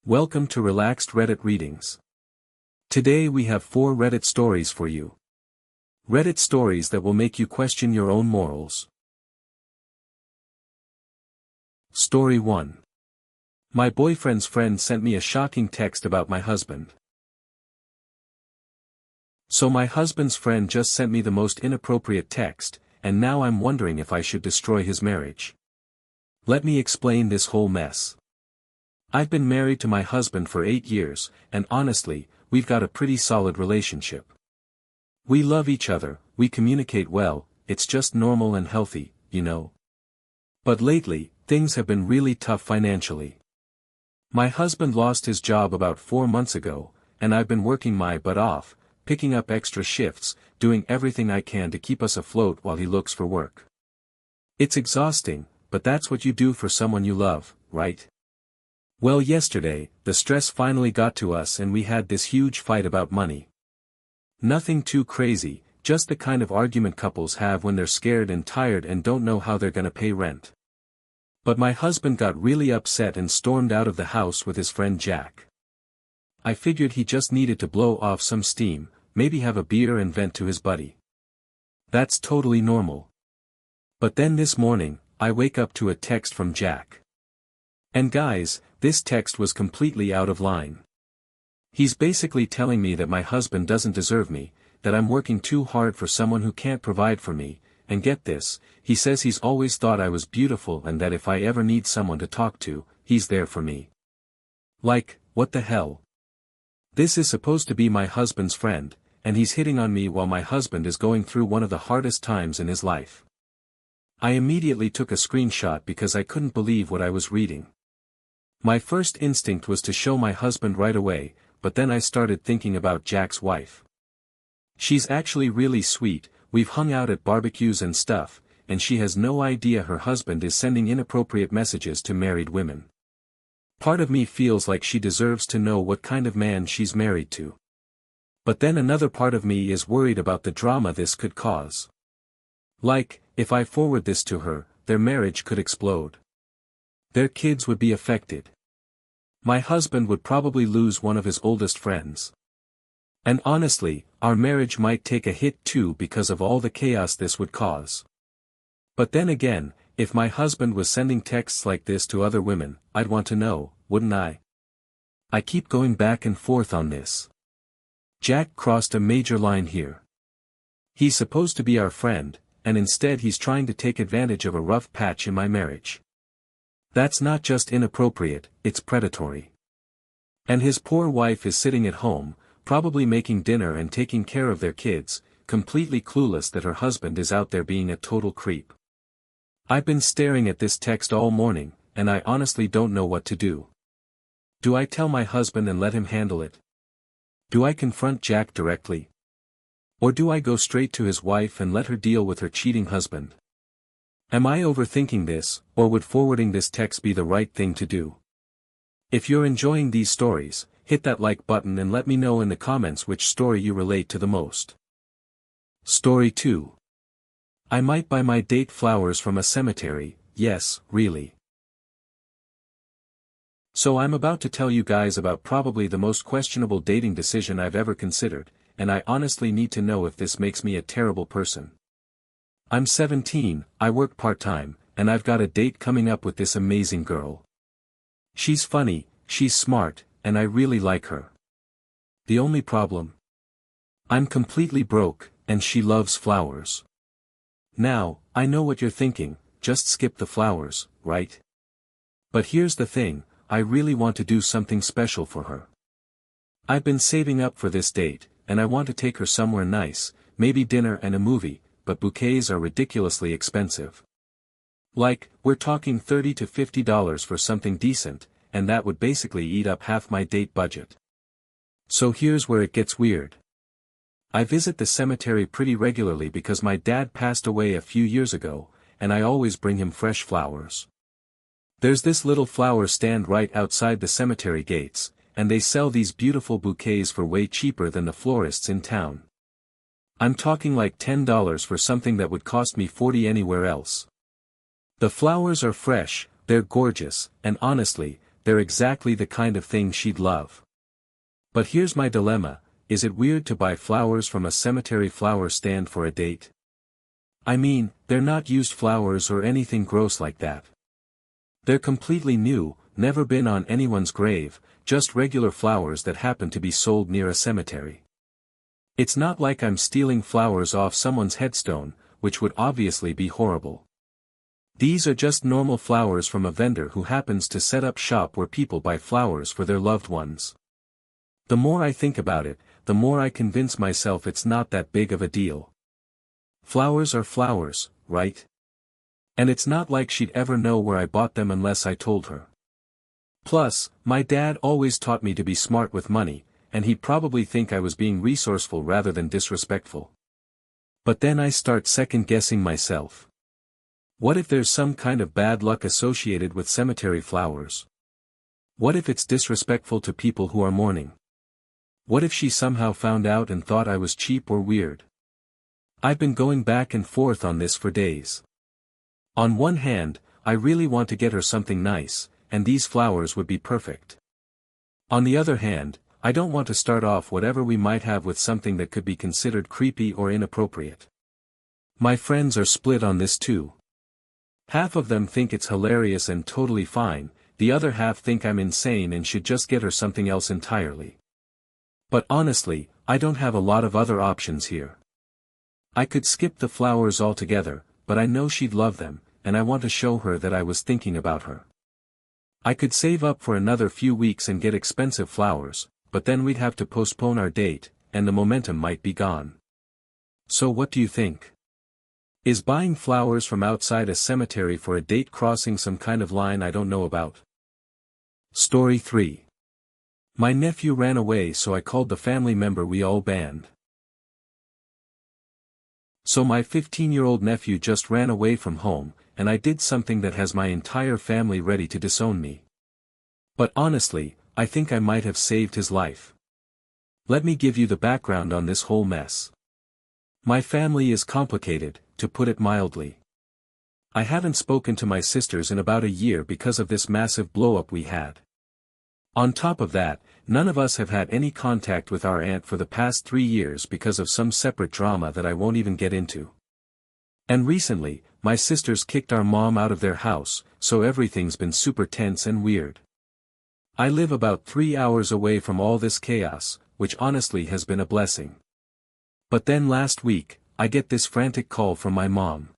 Welcome to Relaxed Reddit Readings. Today we have 4 Reddit stories for you. Reddit stories that will make you question your own morals. Story 1. My boyfriend's friend sent me a shocking text about my husband. So my husband's friend just sent me the most inappropriate text, and now I'm wondering if I should destroy his marriage. Let me explain this whole mess. I've been married to my husband for 8 years, and honestly, we've got a pretty solid relationship. We love each other, we communicate well, it's just normal and healthy, you know. But lately, things have been really tough financially. My husband lost his job about 4 months ago, and I've been working my butt off, picking up extra shifts, doing everything I can to keep us afloat while he looks for work. It's exhausting, but that's what you do for someone you love, right? Well, yesterday, the stress finally got to us and we had this huge fight about money. Nothing too crazy, just the kind of argument couples have when they're scared and tired and don't know how they're gonna pay rent. But my husband got really upset and stormed out of the house with his friend Jack. I figured he just needed to blow off some steam, maybe have a beer and vent to his buddy. That's totally normal. But then this morning, I wake up to a text from Jack. And guys, this text was completely out of line. He's basically telling me that my husband doesn't deserve me, that I'm working too hard for someone who can't provide for me, and get this, he says he's always thought I was beautiful and that if I ever need someone to talk to, he's there for me. Like, what the hell? This is supposed to be my husband's friend, and he's hitting on me while my husband is going through one of the hardest times in his life. I immediately took a screenshot because I couldn't believe what I was reading. My first instinct was to show my husband right away, but then I started thinking about Jack's wife. She's actually really sweet, we've hung out at barbecues and stuff, and she has no idea her husband is sending inappropriate messages to married women. Part of me feels like she deserves to know what kind of man she's married to. But then another part of me is worried about the drama this could cause. Like, if I forward this to her, their marriage could explode. Their kids would be affected. My husband would probably lose one of his oldest friends. And honestly, our marriage might take a hit too because of all the chaos this would cause. But then again, if my husband was sending texts like this to other women, I'd want to know, wouldn't I? I keep going back and forth on this. Jack crossed a major line here. He's supposed to be our friend, and instead he's trying to take advantage of a rough patch in my marriage. That's not just inappropriate, it's predatory. And his poor wife is sitting at home, probably making dinner and taking care of their kids, completely clueless that her husband is out there being a total creep. I've been staring at this text all morning, and I honestly don't know what to do. Do I tell my husband and let him handle it? Do I confront Jack directly? Or do I go straight to his wife and let her deal with her cheating husband? Am I overthinking this, or would forwarding this text be the right thing to do? If you're enjoying these stories, hit that like button and let me know in the comments which story you relate to the most. Story 2. I might buy my date flowers from a cemetery, yes, really. So I'm about to tell you guys about probably the most questionable dating decision I've ever considered, and I honestly need to know if this makes me a terrible person. I'm 17, I work part-time, and I've got a date coming up with this amazing girl. She's funny, she's smart, and I really like her. The only problem? I'm completely broke, and she loves flowers. Now, I know what you're thinking, just skip the flowers, right? But here's the thing, I really want to do something special for her. I've been saving up for this date, and I want to take her somewhere nice, maybe dinner and a movie, but bouquets are ridiculously expensive. Like, we're talking $30 to $50 for something decent, and that would basically eat up half my date budget. So here's where it gets weird. I visit the cemetery pretty regularly because my dad passed away a few years ago, and I always bring him fresh flowers. There's this little flower stand right outside the cemetery gates, and they sell these beautiful bouquets for way cheaper than the florists in town. I'm talking like $10 for something that would cost me $40 anywhere else. The flowers are fresh, they're gorgeous, and honestly, they're exactly the kind of thing she'd love. But here's my dilemma: is it weird to buy flowers from a cemetery flower stand for a date? I mean, they're not used flowers or anything gross like that. They're completely new, never been on anyone's grave, just regular flowers that happen to be sold near a cemetery. It's not like I'm stealing flowers off someone's headstone, which would obviously be horrible. These are just normal flowers from a vendor who happens to set up shop where people buy flowers for their loved ones. The more I think about it, the more I convince myself it's not that big of a deal. Flowers are flowers, right? And it's not like she'd ever know where I bought them unless I told her. Plus, my dad always taught me to be smart with money, and he'd probably think I was being resourceful rather than disrespectful. But then I start second-guessing myself. What if there's some kind of bad luck associated with cemetery flowers? What if it's disrespectful to people who are mourning? What if she somehow found out and thought I was cheap or weird? I've been going back and forth on this for days. On one hand, I really want to get her something nice, and these flowers would be perfect. On the other hand, I don't want to start off whatever we might have with something that could be considered creepy or inappropriate. My friends are split on this too. Half of them think it's hilarious and totally fine, the other half think I'm insane and should just get her something else entirely. But honestly, I don't have a lot of other options here. I could skip the flowers altogether, but I know she'd love them, and I want to show her that I was thinking about her. I could save up for another few weeks and get expensive flowers, but then we'd have to postpone our date, and the momentum might be gone. So what do you think? Is buying flowers from outside a cemetery for a date crossing some kind of line I don't know about? Story 3. My nephew ran away, so I called the family member we all banned. So my 15-year-old nephew just ran away from home, and I did something that has my entire family ready to disown me. But honestly, I think I might have saved his life. Let me give you the background on this whole mess. My family is complicated, to put it mildly. I haven't spoken to my sisters in about a year because of this massive blow-up we had. On top of that, none of us have had any contact with our aunt for the past 3 years because of some separate drama that I won't even get into. And recently, my sisters kicked our mom out of their house, so everything's been super tense and weird. I live about 3 hours away from all this chaos, which honestly has been a blessing. But then last week, I get this frantic call from my mom.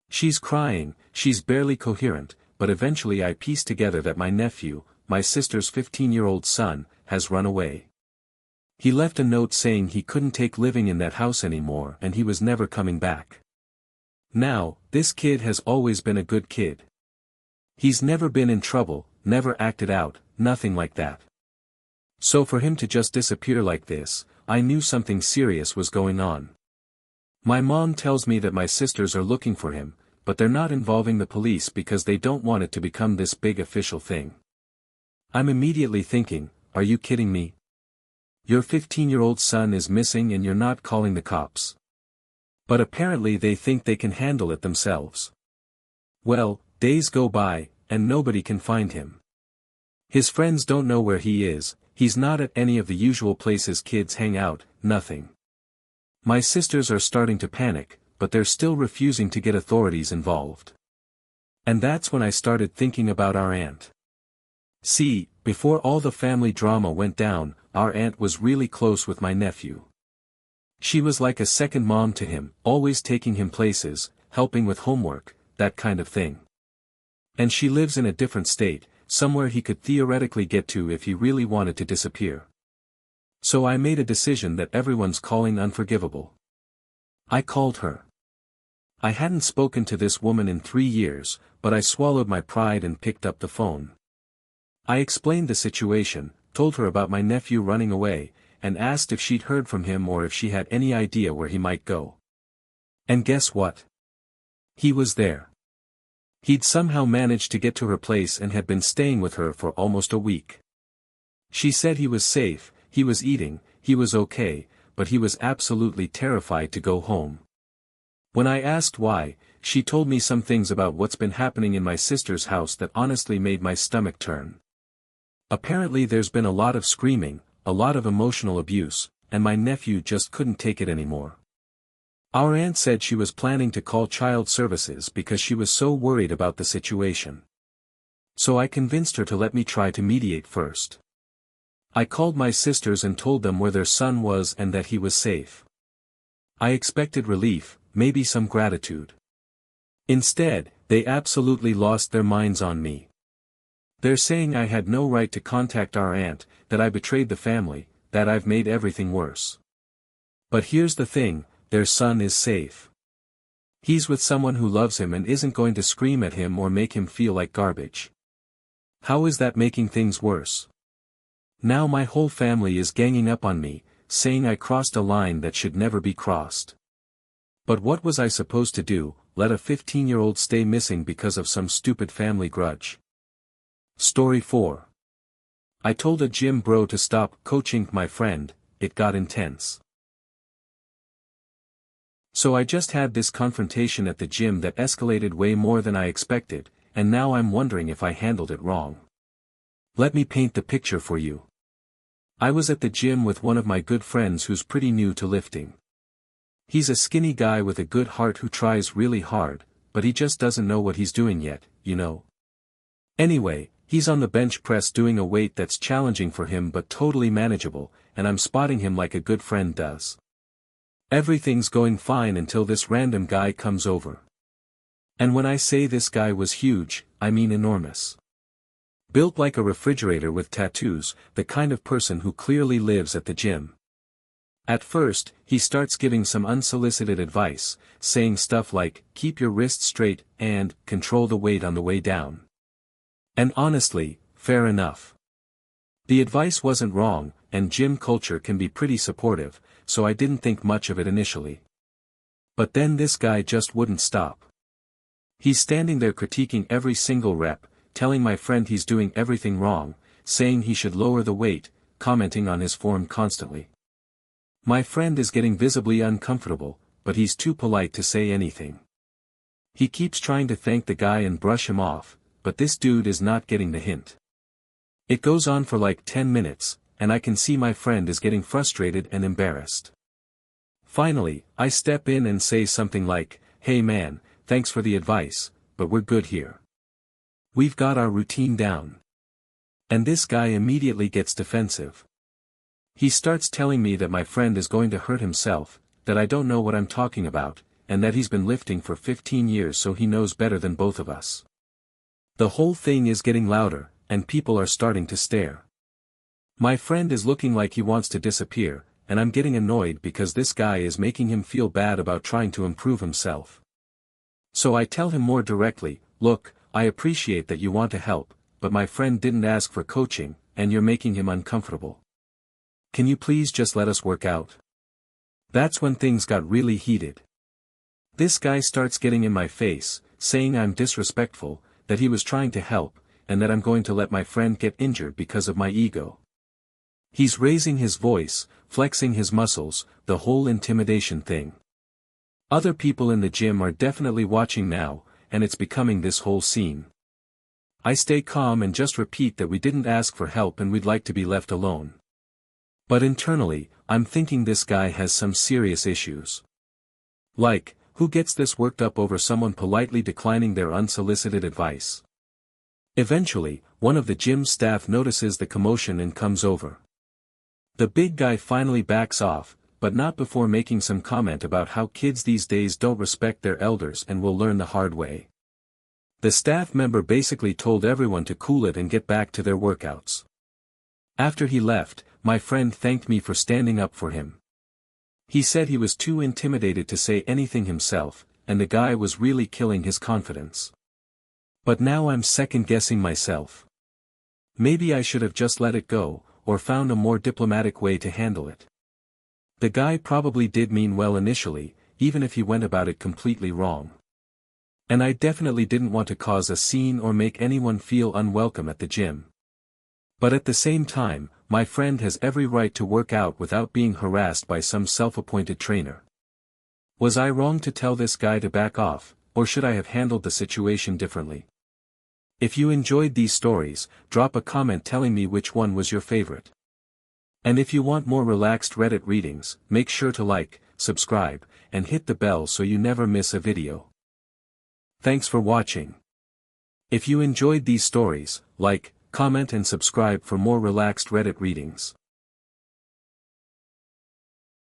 She's crying, she's barely coherent, but eventually I piece together that my nephew, my sister's 15-year-old son, has run away. He left a note saying he couldn't take living in that house anymore and he was never coming back. Now, this kid has always been a good kid. He's never been in trouble, never acted out, nothing like that. So for him to just disappear like this, I knew something serious was going on. My mom tells me that my sisters are looking for him, but they're not involving the police because they don't want it to become this big official thing. I'm immediately thinking, are you kidding me? Your 15-year-old son is missing and you're not calling the cops. But apparently they think they can handle it themselves. Well, days go by, and nobody can find him. His friends don't know where he is, he's not at any of the usual places kids hang out, nothing. My sisters are starting to panic, but they're still refusing to get authorities involved. And that's when I started thinking about our aunt. See, before all the family drama went down, our aunt was really close with my nephew. She was like a second mom to him, always taking him places, helping with homework, that kind of thing. And she lives in a different state, somewhere he could theoretically get to if he really wanted to disappear. So I made a decision that everyone's calling unforgivable. I called her. I hadn't spoken to this woman in 3 years, but I swallowed my pride and picked up the phone. I explained the situation, told her about my nephew running away, and asked if she'd heard from him or if she had any idea where he might go. And guess what? He was there. He'd somehow managed to get to her place and had been staying with her for almost a week. She said he was safe, he was eating, he was okay, but he was absolutely terrified to go home. When I asked why, she told me some things about what's been happening in my sister's house that honestly made my stomach turn. Apparently there's been a lot of screaming, a lot of emotional abuse, and my nephew just couldn't take it anymore. Our aunt said she was planning to call child services because she was so worried about the situation. So I convinced her to let me try to mediate first. I called my sisters and told them where their son was and that he was safe. I expected relief, maybe some gratitude. Instead, they absolutely lost their minds on me. They're saying I had no right to contact our aunt, that I betrayed the family, that I've made everything worse. But here's the thing, their son is safe. He's with someone who loves him and isn't going to scream at him or make him feel like garbage. How is that making things worse? Now my whole family is ganging up on me, saying I crossed a line that should never be crossed. But what was I supposed to do, let a 15-year-old stay missing because of some stupid family grudge? Story 4. I told a gym bro to stop coaching my friend, it got intense. So I just had this confrontation at the gym that escalated way more than I expected, and now I'm wondering if I handled it wrong. Let me paint the picture for you. I was at the gym with one of my good friends who's pretty new to lifting. He's a skinny guy with a good heart who tries really hard, but he just doesn't know what he's doing yet, you know. Anyway, he's on the bench press doing a weight that's challenging for him but totally manageable, and I'm spotting him like a good friend does. Everything's going fine until this random guy comes over. And when I say this guy was huge, I mean enormous. Built like a refrigerator with tattoos, the kind of person who clearly lives at the gym. At first, he starts giving some unsolicited advice, saying stuff like, keep your wrists straight, and, control the weight on the way down. And honestly, fair enough. The advice wasn't wrong, and gym culture can be pretty supportive, so I didn't think much of it initially. But then this guy just wouldn't stop. He's standing there critiquing every single rep, telling my friend he's doing everything wrong, saying he should lower the weight, commenting on his form constantly. My friend is getting visibly uncomfortable, but he's too polite to say anything. He keeps trying to thank the guy and brush him off, but this dude is not getting the hint. It goes on for like 10 minutes, and I can see my friend is getting frustrated and embarrassed. Finally, I step in and say something like, hey man, thanks for the advice, but we're good here. We've got our routine down. And this guy immediately gets defensive. He starts telling me that my friend is going to hurt himself, that I don't know what I'm talking about, and that he's been lifting for 15 years so he knows better than both of us. The whole thing is getting louder, and people are starting to stare. My friend is looking like he wants to disappear, and I'm getting annoyed because this guy is making him feel bad about trying to improve himself. So I tell him more directly, look, I appreciate that you want to help, but my friend didn't ask for coaching, and you're making him uncomfortable. Can you please just let us work out? That's when things got really heated. This guy starts getting in my face, saying I'm disrespectful, that he was trying to help, and that I'm going to let my friend get injured because of my ego. He's raising his voice, flexing his muscles, the whole intimidation thing. Other people in the gym are definitely watching now, and it's becoming this whole scene. I stay calm and just repeat that we didn't ask for help and we'd like to be left alone. But internally, I'm thinking this guy has some serious issues. Like, who gets this worked up over someone politely declining their unsolicited advice? Eventually, one of the gym staff notices the commotion and comes over. The big guy finally backs off, but not before making some comment about how kids these days don't respect their elders and will learn the hard way. The staff member basically told everyone to cool it and get back to their workouts. After he left, my friend thanked me for standing up for him. He said he was too intimidated to say anything himself, and the guy was really killing his confidence. But now I'm second-guessing myself. Maybe I should have just let it go, or found a more diplomatic way to handle it. The guy probably did mean well initially, even if he went about it completely wrong. And I definitely didn't want to cause a scene or make anyone feel unwelcome at the gym. But at the same time, my friend has every right to work out without being harassed by some self-appointed trainer. Was I wrong to tell this guy to back off, or should I have handled the situation differently? If you enjoyed these stories, drop a comment telling me which one was your favorite. And if you want more relaxed Reddit readings, make sure to like, subscribe, and hit the bell so you never miss a video. Thanks for watching. If you enjoyed these stories, like, comment and subscribe for more relaxed Reddit readings.